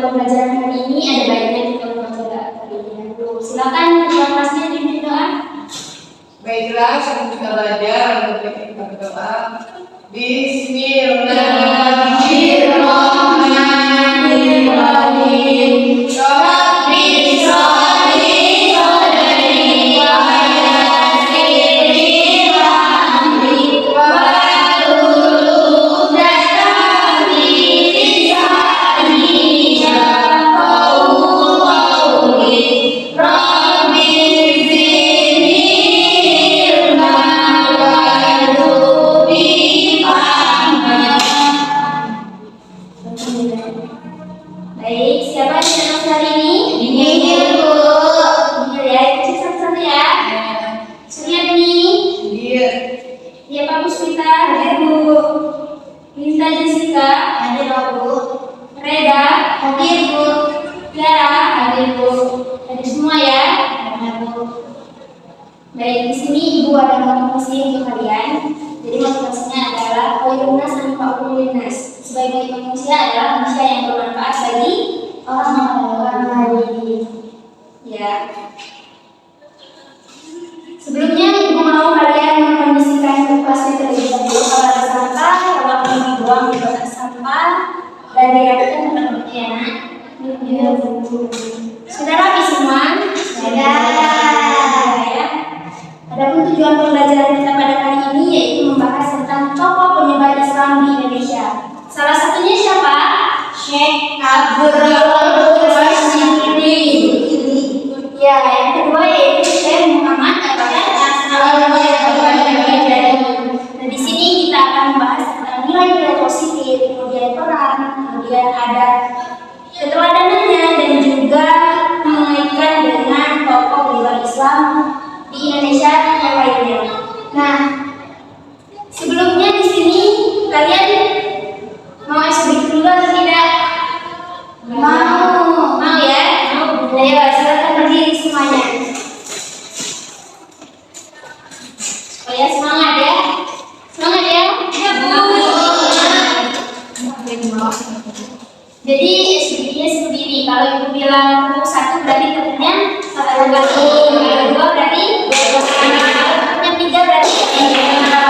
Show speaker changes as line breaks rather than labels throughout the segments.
pembelajaran hari ini ada baiknya kita membaca terlebih dahulu. Silakan ketua kelasnya dipimpin doa.
Baiklah, sebelum kita belajar, kita berdoa. Bismillahirrahmanirrahim. Rabbi sholli sadri wa yassir amri wahlul 'uqdatam min lisani yafqahu qawli. Rabbi zidni ilman warzuqni fahman.
Baik, siapa yang sedang hari ini?
Ini Bu.
Ini ya, itu satu-satu ya. Suryani,
Dia
dia Pak Puspita, hadir Bu. Linda Jessica, hadir Pak Bu. Reda, hadir Bu. Tiara, hadir Bu. Hadir semua ya. Hadir Bu. Baik, di sini Ibu ada motivasi untuk kalian. Jadi motivasinya adalah Khairunnas Anfa'ulinnas. Sebaik-baik manusia adalah manusia yang bermanfaat bagi orang lain. Ya. Sebelumnya Ibu mau kalian mengkondisikan kulkasnya terlebih dahulu. Kalau ada sampah, kalau mau dibuang di kotak sampah dan dirapikan dengan ya. Sudah rapi semua? Sudah. Ya. Adapun tujuan pembelajaran kita pada kali ini yaitu membahas tentang tokoh penyebar Islam di Indonesia. Salah satunya siapa? Syekh Abdurrahman Wasyidri. Ya, yang kedua yaitu Syekh Muhammad Nah, di sini kita akan membahas tentang nilai-nilai positif, kemudian peran, kemudian ada keteladanannya dan juga mengaitkan dengan tokoh penyebar Islam di Indonesia yang lainnya. Nah, sebelumnya di sini kalian mau exhibit dulu atau tidak? Mau ya? Ayo silakan berdiri semuanya. Supaya semangat ya. Semangat ya? Ya Bu. Jadi exhibitnya seperti ini. Kalau Ibu bilang tepuk satu berarti tepuknya satu kali. Kalau dua berarti dua kali. Kalau tepuknya tiga berarti tiga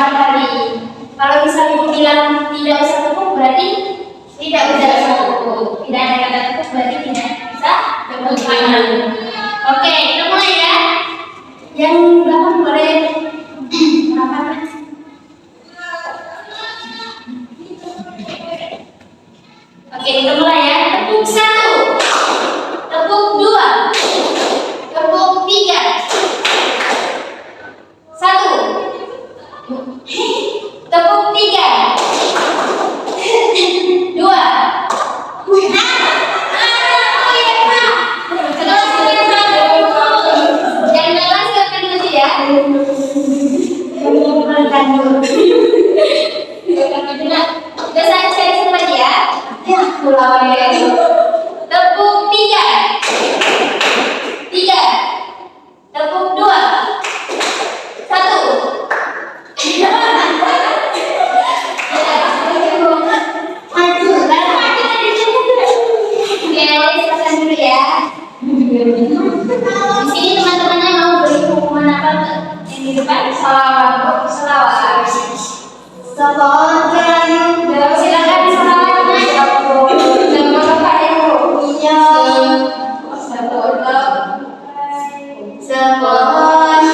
kali. Kalau misalnya Ibu bilang tidak usah tepuk berarti tidak usah tepuk. Tidak ada kata tepuk berarti tidak bisa tepuk tangan. Oke, kita mulai ya. Yang belakang boleh merapat. Oke, kita mulai ya. Tepuk satu, tepuk dua, tepuk tiga, satu, tepuk tiga, dua. Jangan lelas ke dulu ya. Udah saya semua ya. Ya, pulau ya. Tepuk tiga, tiga, tepuk dua, satu. Silakan dulu ya. Di sini teman-temannya mau beri hukuman apa yang di depan? Salawat, salawat. Silakan salawatnya. Jangan lupa Ibu. Iya. Sepohon.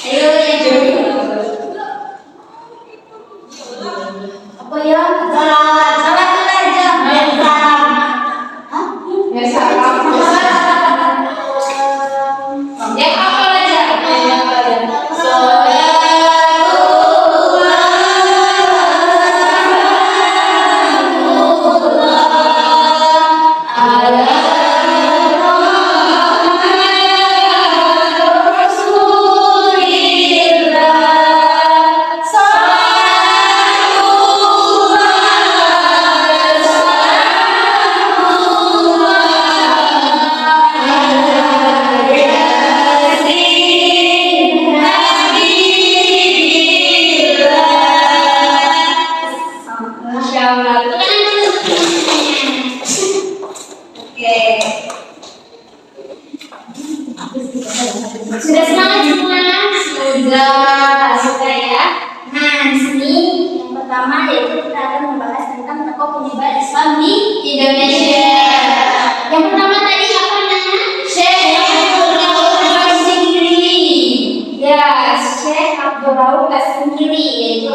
Ayo ya. Apa ya? Salawat dulu aja. Ya salam. Ya apa aja? kita akan membahas tentang tokoh penyebar Islam di
Indonesia.
Yang pertama tadi apa namanya?
Syekh Abdul Rauf As-Singkili.
Ya, Syekh Abdul Rauf As-Singkili, yaitu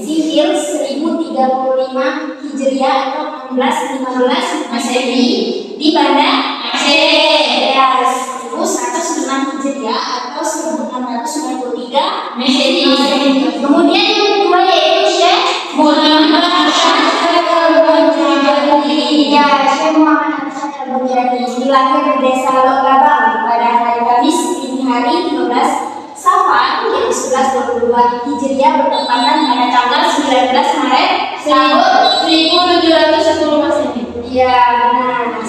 sihir 1035 Hijriah atau 1615 Masehi di Banda Aceh. Ya, 1106 Hijriah atau 1693
Masehi.
Kemudian yang kedua yaitu Syekh
Muhammad Arsyad Al-Banjari.
Ya, Syekh Muhammad Arsyad Al-Banjari dilahir di desa Lokabang pada hari Kamis dini hari 15 Safar yang 1122 Hijriah bertepatan pada tanggal 19 Maret tahun
1710 Masehi.
ya benar.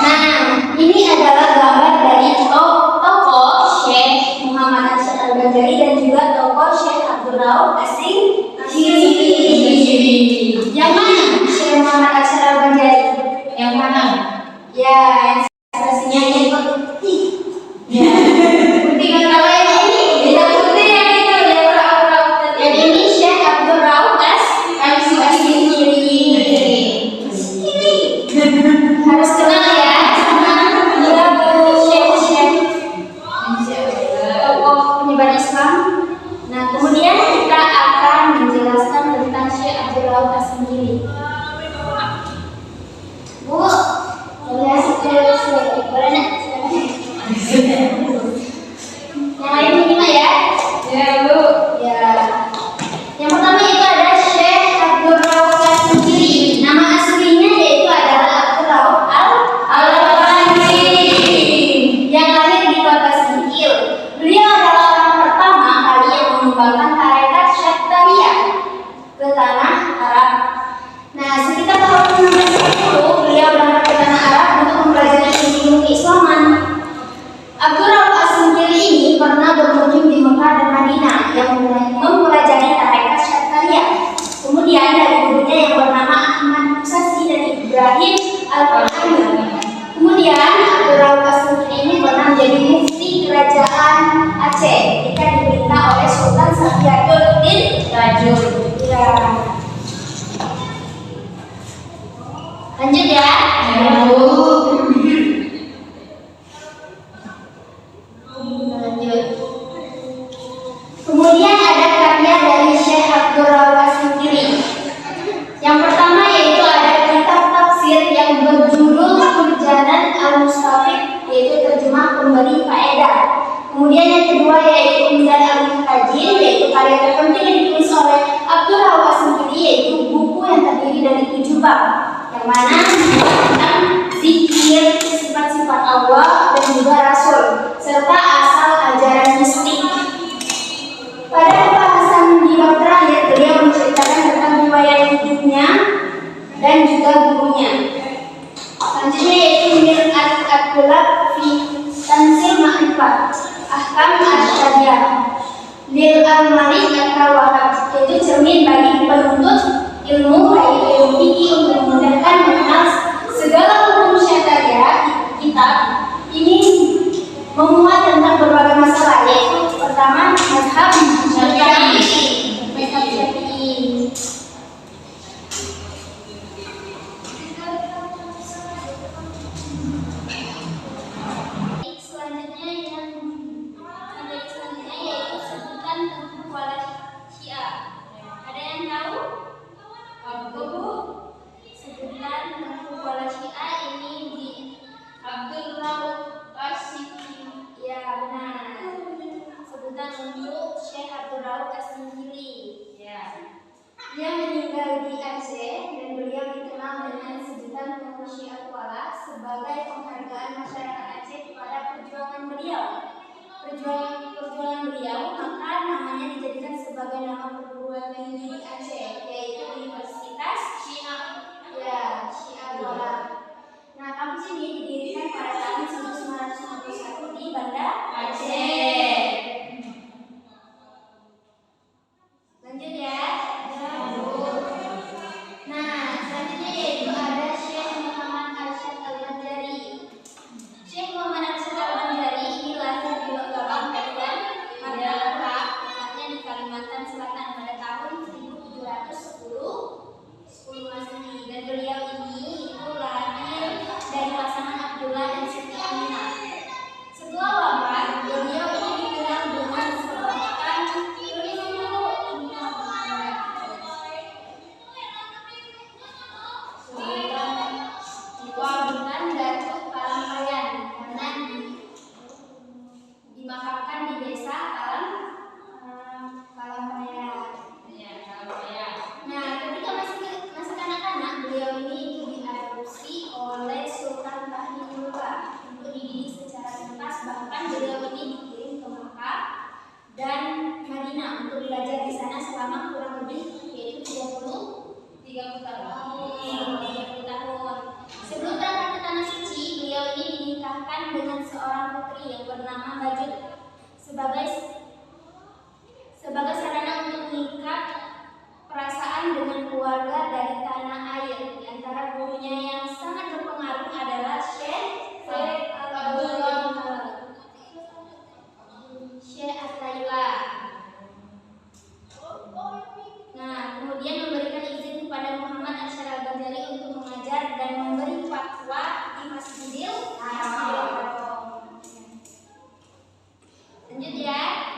Nah, ini adalah gambar dari tokoh Syekh Muhammad Arsyad Al-Banjari dan juga tokoh Syekh Abdul Rauf As-Singkili. Yang mana Syekh Muhammad Arsyad Al-Banjari?
Yang mana?
Ya, ekspresinya yang putih. Ya, putih kan kalau yang ini beda putih yang itu yang Rauf. Yang ini Syekh Abdul Rauf As-Singkili. Harus kenal ya sama Syekh tokoh penyebar Islam. Nah, kemudian kita akan menjelaskan tentang Syekh Abdul Rauf As-Singkili. Bu, boleh boleh nak? Yang lain minimal ya?
Ya, Bu.
Ya. Yang pertama itu ada Syekh Abdul Rauf As-Singkili. Nama aslinya yaitu adalah Abdul Rauf Al-Banjari yang lahir di kota Singkil. Beliau adalah orang pertama kali yang mengembangkan tarekat Syadzaliyah ke tanah Arab. Nah, sekitar tahun 1910 beliau berangkat ke tanah Arab untuk mempelajari ilmu keislaman. Abdul Rauf As-Singkili ini pernah bermukim di Mekah dan Madinah yang mempelajari tarekat Syadzaliyah. Kemudian dari gurunya yang bernama Ahmad Musasi dan Ibrahim Al-Qurani. Kemudian Abdul Rauf As-Singkili ini pernah menjadi mufti kerajaan Aceh ketika diperintah oleh Sultan Safiatuddin
Tajul.
Ya. Lanjut ya.
Ya, Bu.
Lanjut. Kemudian ada karya dari Syekh Abdul Rauf As-Singkili. Yang pertama yaitu ada kitab tafsir yang berjudul Turjanan Al-Mustafid, yaitu terjemah pemberi faedah. Kemudian yang kedua yaitu Umdan Al-Muhtajir, yaitu karya terpenting yang ditulis oleh Abdul Rauf As-Singkili, yaitu buku yang terdiri dari 7 bab, yang mana tentang zikir, sifat-sifat Allah dan juga Rasul, serta asal ajaran mistik. Pada pembahasan di bab terakhir, beliau menceritakan tentang riwayat hidupnya dan juga gurunya. Selanjutnya yaitu Mir'at At-Tulab fi Tanzil Ma'rifat Ahkam Asy-Syariah Lil Al-Malik At-Tawahab, yaitu cermin bagi penuntut ilmu baik ilmu fikih untuk memudahkan mengenal segala hukum syariah. Kitab ini memuat tentang berbagai masalah, yaitu pertama mazhab Syafi'i. Selanjutnya yaitu sebutan tentang kuala Syiah. Ada yang tahu? Apa Bu? Sebutan tentang kuala Syiah ini di Abdul Rauf As-Singkili. Ya benar. Sebutan untuk Syekh Abdul Rauf As-Singkili. Ya. Dia meninggal di Aceh dan beliau dikenal dengan sebutan pengurus Syiah Kuala sebagai penghargaan masyarakat Aceh kepada perjuangan beliau. Perjuangan beliau, maka namanya dijadikan sebagai nama perguruan tinggi di Aceh, yaitu Universitas Syiah. Ya, Syiah Kuala. Nah, kampus ini didirikan pada tahun 1951 di Banda Aceh. Lanjut ya. Nah, selanjutnya yaitu ada Syekh Muhammad Arsyad Al-Banjari. Syekh Muhammad Arsyad Al-Banjari ini lahir di Lokabang, Medan, Madinah, untuk belajar di sana selama kurang lebih yaitu 30 tahun. Sebelum berangkat ke tanah suci, beliau ini dinikahkan dengan seorang putri yang bernama Bajut sebagai sarana untuk mengikat perasaan dengan keluarga dari tanah air. Di antara gurunya yang sangat berpengaruh adalah Syekh At-Taila. Nah, kemudian memberikan izin kepada Muhammad Arsyad Al-Ghazali untuk mengajar dan memberi fatwa di Masjidil Haram. Lanjut ya.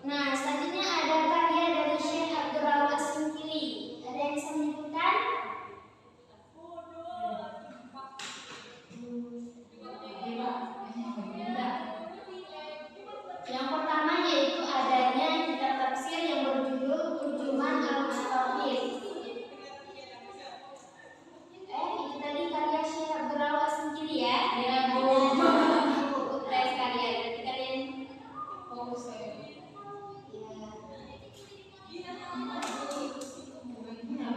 Nah, selanjutnya ada karya dari Syekh Abdul Rawat Singkili. Ada yang bisa menyebutkan? Yang pertama yaitu adanya kitab tafsir yang berjudul Turjuman Al-Mustafid. Itu tadi karya Syekh Abdul Rawat Singkili ya? Ya, Bu. Saya sekalian, nanti kalian fokus ya.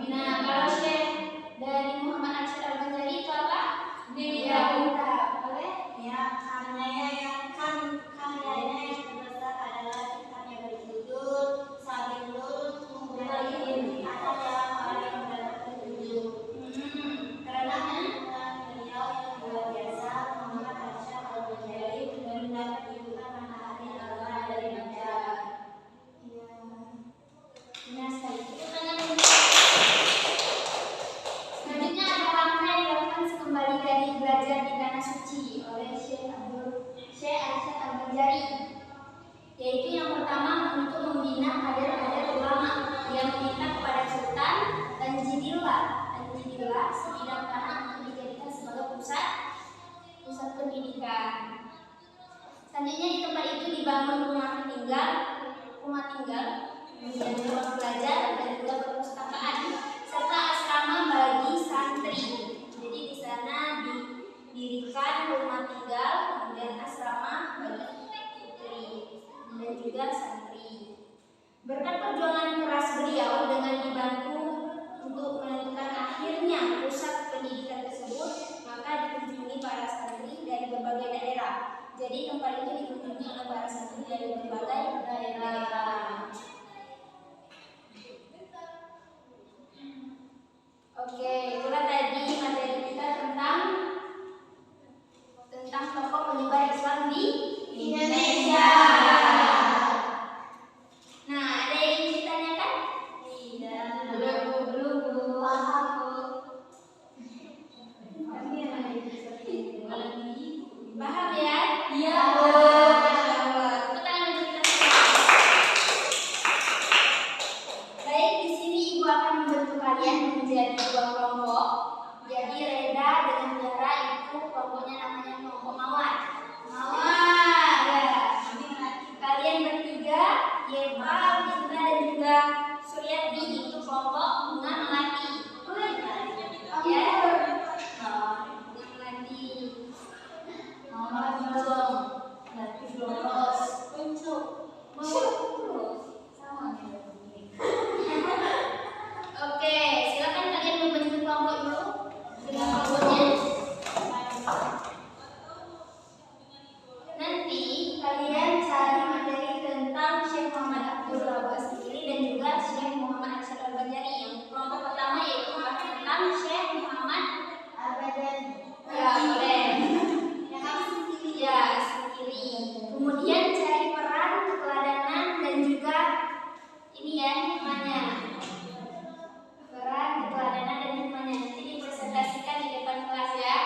Nah, kalau Syekh dari Muhammad Arsyad Al-Ghazali itu apa? Dia boleh?
Ya, karyanya yang terbesar adalah kitab yang berjudul Sabilul Muhtadin atau yang paling mendapat petunjuk. Karena beliau yang luar biasa, Muhammad Arsyad Al-Ghazali mendapat julukan matahari Allah dari Najar.
Nah, selanjutnya ada langkah yang dilakukan sekembali dari belajar di tanah suci oleh Syekh Arsyad Al-Ghazali, yaitu yang pertama untuk membina kader-kader ulama yang meminta kepada Sultan Tanjidillah sebidang tanah untuk dijadikan sebagai pusat pendidikan. Selanjutnya di tempat itu dibangun rumah tinggal, kemudian ruang belajar dan juga perpustakaan serta asrama bagi santri. Jadi di sana didirikan rumah tinggal, kemudian asrama bagi putri dan juga santri. Berkat perjuangan keras beliau dengan dibantu untuk menentukan akhirnya pusat pendidikan tersebut, maka dikunjungi para santri dari berbagai daerah. Jadi tempat itu dikunjungi oleh para santri dari berbagai daerah. Oke, itulah tadi materi kita tentang tokoh penyebar Islam di Indonesia. Nah, ada yang ingin ditanyakan? Belum. Paham ya? Iya. Tepuk tangan untuk kita semua. Baik, di sini Ibu akan membentuk kalian menjadi 2 kelompok. Jadi Reda dengan Tiara itu kelompoknya namanya kelompok Mawar. Ya. Kalian bertiga, Yeva, Winda dan juga Suryati itu kelompok bunga melati. Ya. Bunga melati. Oke, silakan kalian membentuk kelompok dulu dengan kelompoknya. Nanti kalian cari materi tentang Syekh Muhammad Abdul Rawat Singkili dan juga Syekh Muhammad Arsyad Al-Ghazali. Yang kelompok pertama yaitu membahas tentang Syekh Muhammad Al-Ghazali. Ya, boleh. Ya, Singkili. Kemudian cari peran, keteladanan dan juga ini ya hikmahnya. Peran, keteladanan dan hikmahnya nanti dipresentasikan di depan kelas ya.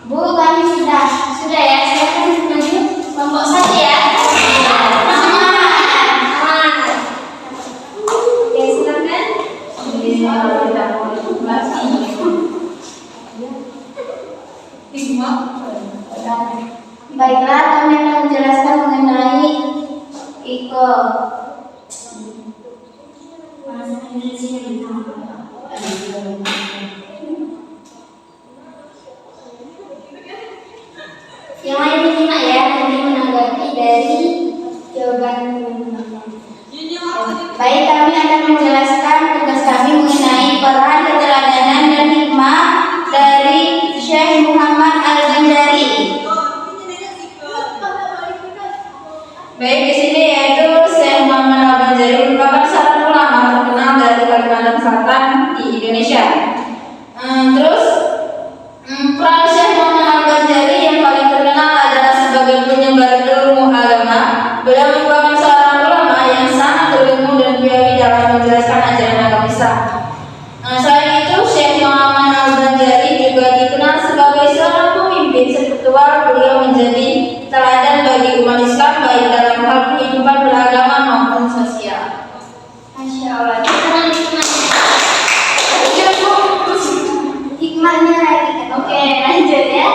Bu, kami sudah ya. Silakan maju kelompok 1 ya. Oke, silakan.
Baiklah, kami akan menjelaskan mengenai Iko. Bahasa Indonesia.
Yang lain menyimak ya, nanti menanggapi dari jawaban. Baik, kami akan menjelaskan tugas kami mengenai peran, keteladanan, dan hikmah dari Syekh Muhammad Al-Banjari.
Baik, di sini yaitu Syekh Muhammad Al-Banjari merupakan seorang ulama terkenal dari Kalimantan Selatan di Indonesia. Peran Syekh Muhammad Al-Banjari yang paling terkenal adalah sebagai penyebar ilmu agama. Beliau merupakan seorang ulama yang sangat berilmu dan piawai dalam menjelaskan ajaran agama Islam. Selain itu, Syekh Muhammad Al-Banjari juga dikenal sebagai seorang pemimpin spiritual. Beliau menjadi teladan bagi umat Islam baik dalam hal kehidupan beragama maupun sosial.
Masya Allah. Hikmahnya lagi. Oke, lanjut ya.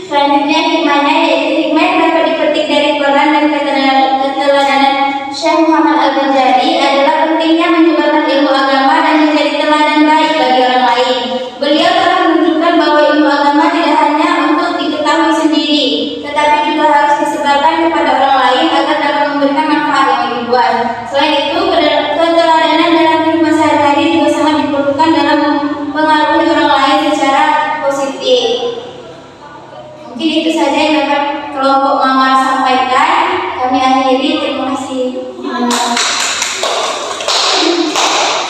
Selanjutnya hikmahnya yaitu hikmah yang dapat dipetik dari peran dan keteladanan Syekh Muhammad Al-Banjari adalah pentingnya menyebarkan ilmu agama dan menjadi teladan baik bagi orang lain. Beliau telah menunjukkan bahwa ilmu agama tidak hanya untuk diketahui sendiri, tetapi juga harus disebarkan kepada orang lain agar dapat memberikan manfaat yang lebih luas. Selain itu, keteladanan dalam kehidupan sehari-hari juga sangat diperlukan dalam mempengaruhi orang lain secara positif. Mungkin itu saja yang dapat kelompok Mawar sampaikan. Kami akhiri. Terima kasih.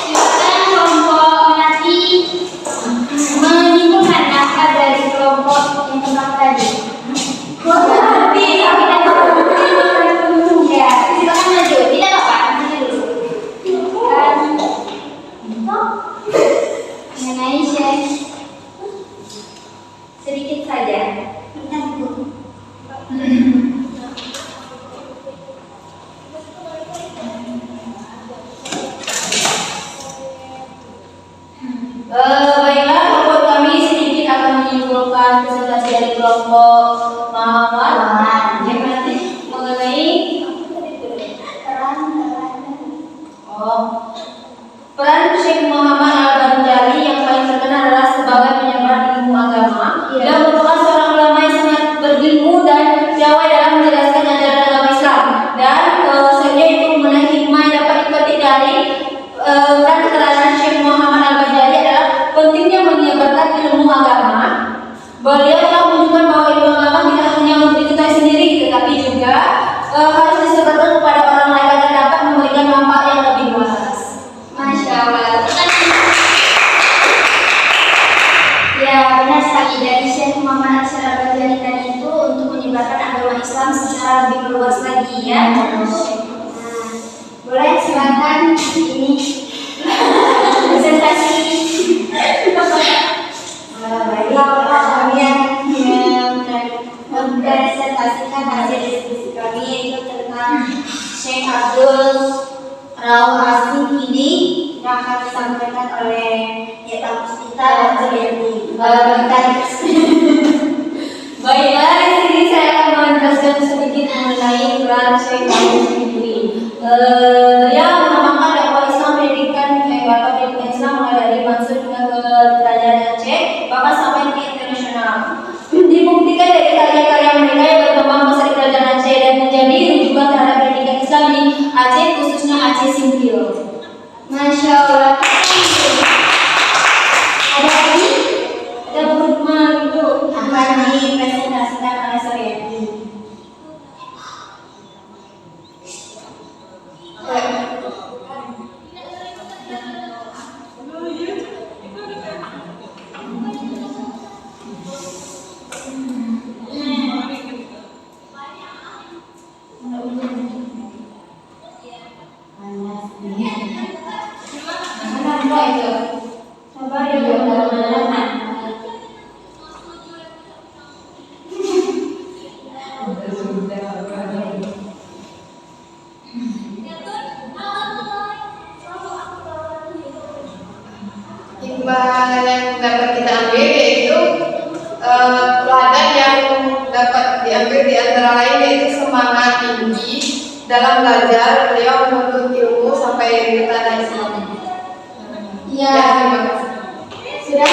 Silakan kelompok Melati menyimpulkan apa dari kelompok yang tentang tadi. Melati, kami dapat ya. Silakan maju. Tidak apa-apa. Maju dulu. Mengenai Syekh sedikit saja.
Baiklah, kelompok kami sedikit akan menyimpulkan presentasi dari kelompok Mawar yang nanti mengenai peran Syekh Muhammad Al-Banjari yang paling terkenal adalah sebagai penyebar ilmu agama. Beliau merupakan seorang ulama yang sangat berilmu dan piawai dalam menjelaskan ajaran agama Islam. Dan selanjutnya itu mengenai hikmah yang dapat dipetik dari peran keteladanan Syekh Muhammad Al-Banjari adalah pentingnya menyebarkan ilmu agama. Beliau telah menunjukkan bahwa ilmu agama tidak hanya untuk diketahui sendiri, tetapi juga harus disebarkan kepada orang lain agar dapat memberikan manfaat yang lebih luas.
Masya Allah. Ya, benar sekali dari Syekh Muhammad Al-Banjari tadi itu untuk menyebarkan agama Islam secara lebih luas lagi ya. Nah, boleh silakan ini presentasi. Baiklah, kami yang mempresentasikan hasil diskusi kami yaitu tentang Syekh Abdul Rauf Asing ini yang akan disampaikan oleh Yeta Puspita dan Suryani.
Baiklah, di sini saya akan menjelaskan sedikit mengenai peran Syekh Abdul ini. Beliau mengamalkan dakwah Islam pendidikan Islam mulai dari Mansur hingga ke kerajaan Aceh, bahkan sampai ke internasional. Dibuktikan dari karya-karya mereka yang berkembang besar di kerajaan Aceh dan menjadi rujukan terhadap pendidikan Islam di Aceh, khususnya Aceh Singkil.
Masya Allah. Ada lagi? Ada berikutnya itu akan dipresentasikan oleh Suryani.
Hikmah yang dapat kita ambil yaitu teladan yang dapat diambil di antara lain yaitu semangat tinggi dalam belajar. Beliau menuntut ilmu sampai ke tanah Islam.
Ya,
terima kasih.
sudah.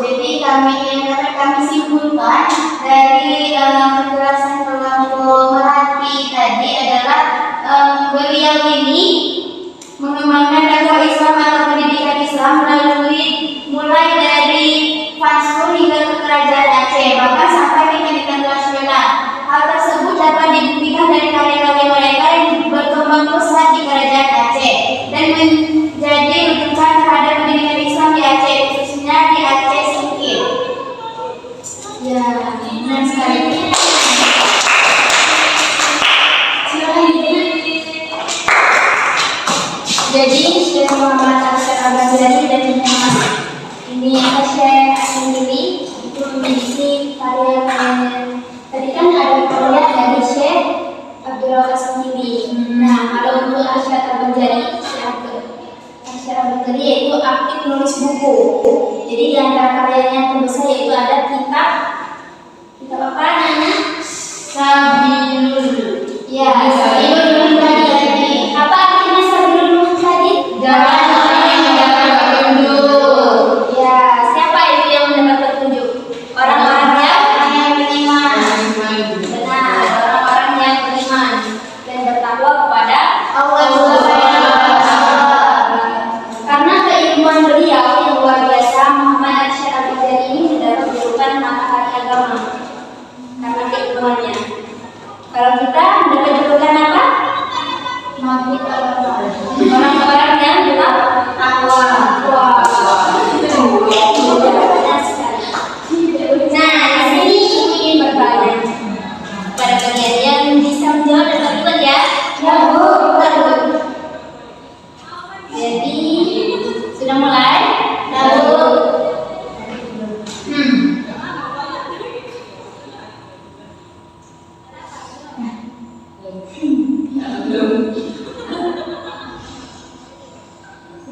Jadi yang dapat kami simpulkan dari penjelasan kelompok Melati tadi adalah beliau ini mengembangkan dakwah Islam atau pendidikan Islam mulai dari Fansur hingga ke Kerajaan Aceh, bahkan sampai ke pendidikan nasional. Hal tersebut dapat dibuktikan dari karya-karya mereka yang berkembang pesat di Kerajaan Aceh dan menjadi rujukan terhadap pendidikan Islam di Aceh, khususnya di Aceh Singkil. Ya, benar sekali. Jadi Syekh Muhammad Arsyad Al-Ghazali dan Muhammad ini Syekh sendiri itu memiliki karya-karya. Tadi kan ada karya dari Syekh Abdul Sendiri. Nah, kalau untuk Arsyad Al-Ghazali, Arsyad Al-Ghazali yaitu aktif nulis buku. Jadi di antara karyanya yang terbesar yaitu ada kitab apa namanya? Sabilul. Ya, Sabilul Muhtadi. Apa artinya Sabilul Muhtadi? Jalan petunjuk. Ya, siapa itu yang mendapat petunjuk? Orang-orang yang beriman. Benar, orang-orang yang beriman dan bertakwa kepada Allah. Karena keilmuan beliau yang luar biasa, Muhammad Arsyad Al-Ghazali ini mendapat julukan matahari agama. Karena keilmuannya. Kalau kita mendapat julukan apa? Orang-orang yang bertakwa. Nah, di sini ingin bertanya pada kalian yang bisa menjawab dengan cepat ya. Ya, Bu. Jadi sudah mulai. Lalu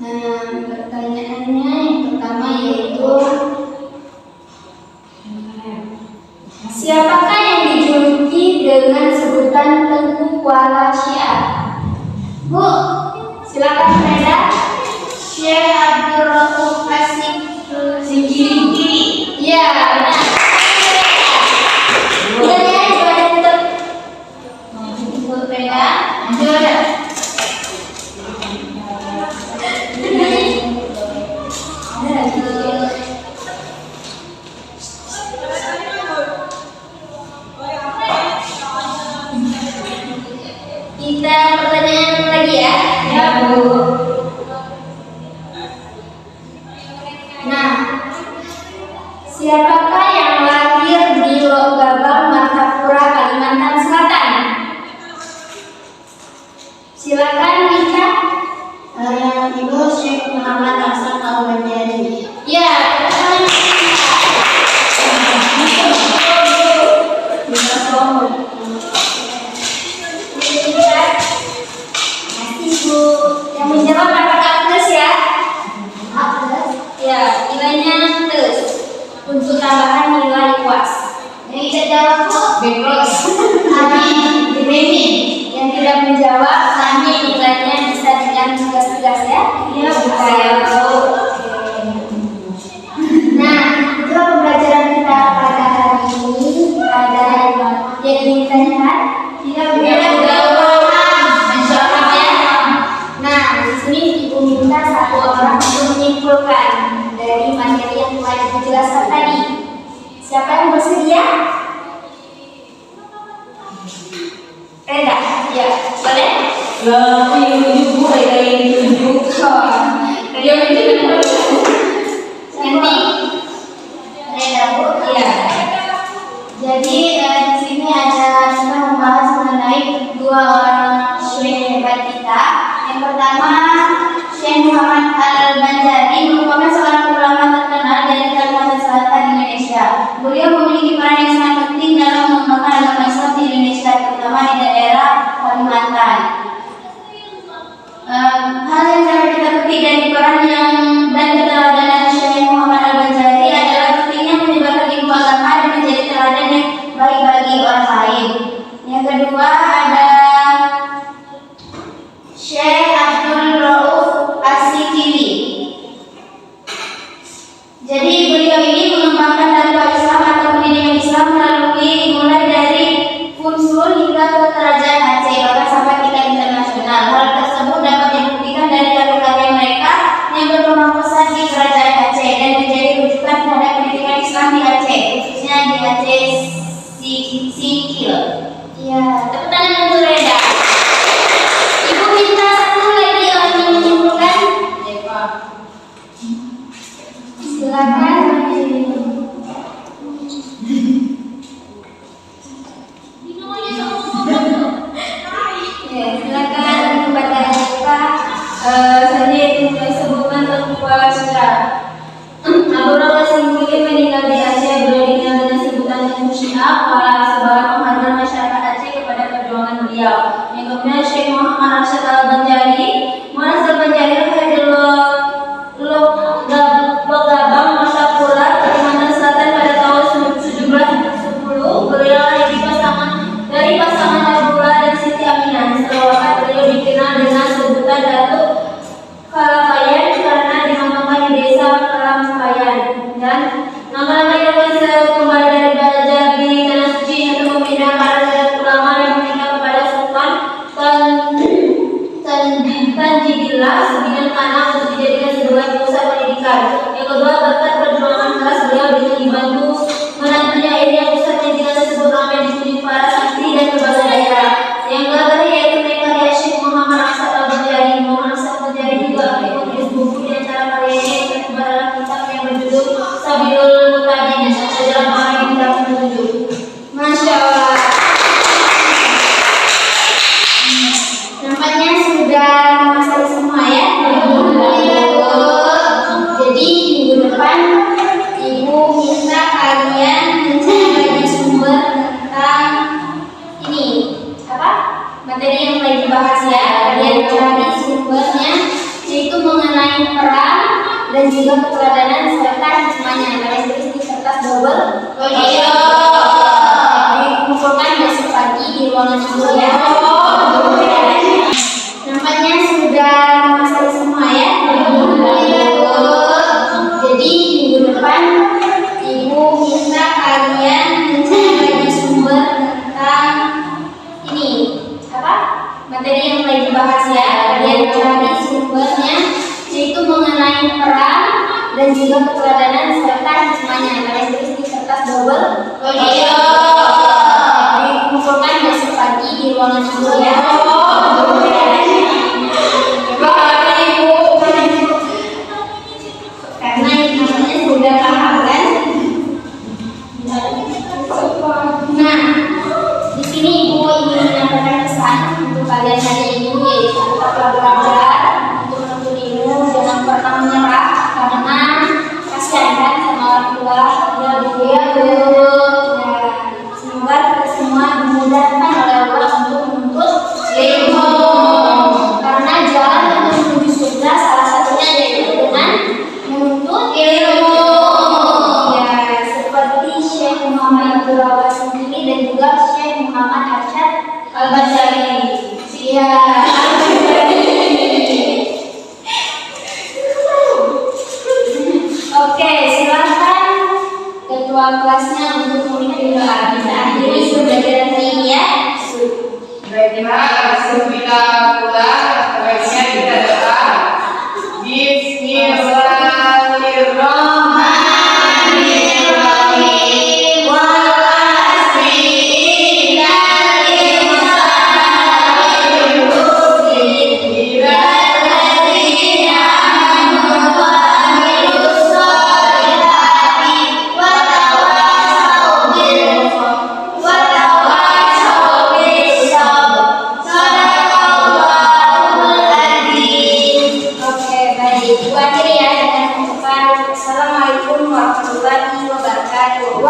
nah, pertanyaannya yang pertama yaitu siapakah yang dijuluki dengan sebutan Tengku Kuala Syiah? Bu, silakan Freda. Syekh Abdul Rauf Singkiri. Iya, benar. Iya ya, coba tutup. Bu Freda, coba. Kita pertanyaan lagi ya. Ya, Bu. Nah, siapakah yang lahir di Logabang, Martapura, Kalimantan Selatan? Silakan Mika.
Yang itu Syekh Muhammad Arsyad Al-Ghazali.
Ya, yang menjawab apakah plus ya? Ya, nilainya plus. Untuk tambahan nilai UAS. Yang tidak jawab kok bebas. Yang tidak menjawab nanti nilainya bisa dengan tugas-tugas ya. Iya, saya tahu. Nah, itulah pembelajaran kita pada hari ini. Ada yang ingin ditanyakan? Tidak Nah, di sini Ibu minta satu orang untuk menyimpulkan dari materi yang telah dijelaskan tadi. Siapa yang bersedia? Reda, ya, boleh?
Bu, yang ditunjuk.
Nanti Reda, Bu, ya. Jadi di sini kita membahas mengenai dua orang syekh hebat kita. Yang pertama, Syekh Muhammad Al-Ghazali merupakan seorang ulama terkenal dari Kalimantan Selatan Indonesia. Beliau memiliki peran yang sangat penting dalam mengembangkan agama Islam di Indonesia, terutama di daerah Kalimantan. Hal yang dapat kita petik dari peran yang dan keteladanan Syekh Muhammad Al-Ghazali adalah pentingnya menyebarkan ilmu agama dan menjadi teladan yang baik bagi orang lain. Yang kedua ada Syekh Abdul Rauf As-Singkiri. Jadi beliau ini sekolah di Aceh, khususnya di Aceh Sikil. Ya, tepuk tangan untuk Reda. Ibu minta satu lagi orang yang menyimpulkan. Silakan. Ya, silakan kepada Eka.
Saya itu disebutkan terkuat secara Abdullah Singkili meninggal di Aceh. Beliau dikenal dengan sebutan Musyiah sebagai penghargaan masyarakat Aceh kepada perjuangan beliau. Yang kemudian Syekh Muhammad Arsyad Al-Banjari. Muhammad Al-Banjari lahir di Logabang, Masapura, Kalimantan Selatan pada tahun 1710. Beliau dari pasangan Abdullah dan Siti Aminah. Setelah wafat beliau dikenal dengan sebutan Datuk Kalakayan karena dinamakan di desa Kalakayan. Dan nama-nama yang bisa kembali dari belajar di tanah suci atau membina para ulama yang meminta kepada Sultan Tanjidillah sebidang tanah untuk dijadikan sebagai pusat pendidikan. Yang kedua, berkat perjuangan keras beliau dengan dibantu menantunya, akhirnya pusat pendidikan tersebut ramai dikunjungi para santri dan berbagai daerah. Yang terakhir yaitu karya Syekh Muhammad Arsyad Al-Banjari. Muhammad Arsyad Al-Banjari juga menulis buku. Di antara karyanya yang tersebar adalah kitab yang berjudul Sabilul Mutadin, Jalan Orang yang Tidak Menuju.
Masya Allah. Nampaknya sudah menguasai semua ya. Jadi minggu depan Ibu minta kalian mencari sumber tentang ini apa materi yang telah dibahas ya. Kalian cari sumbernya, yaitu mengenai perang dan juga keteladanan serta hikmahnya. Kalian tulis di kertas double. Kumpulkan besok pagi di ruangan ibu ya. Nampaknya sudah menguasai semua ya. Jadi minggu depan Ibu minta kalian mencari sumber tentang ini apa materi yang telah dibahas ya. Kalian cari sumbernya, yaitu mengenai perang dan juga keteladanan serta hikmahnya. Kalian tulis di kertas double. Kumpulkan besok pagi di ruangan ibu ya. Karena ini namanya sudah paham kan? Nah, di sini Ibu ingin menyampaikan pesan untuk kalian hari ini, yaitu tetaplah belajar untuk menuntut ilmu, jangan pernah menyerah, karena kasihan kan sama orang tua. Semoga kita semua dimudahkan oleh Allah untuk menuntut ilmu, karena jalan untuk menuju surga salah satunya yaitu dengan menuntut ilmu. Ya, seperti Syekh Muhammad Abdullah sendiri dan juga Syekh Muhammad Arsyad Al-Banjari. Ya. Oke, silakan ketua kelasnya untuk memimpin doa. Bisa akhiri pembelajaran hari ini ya.
Baiklah, sebila pula baiknya kita doa. Bismillahirrahmanirrahim. Wal asri innal insana lafi khusr illal amanu wa amilus sholihati wa tawasaw bil sabr. Sadaqallahul adzim.
Oke, baik. Ibu akhiri ya dengan ucapan Assalamualaikum warahmatullahi wabarakatuh.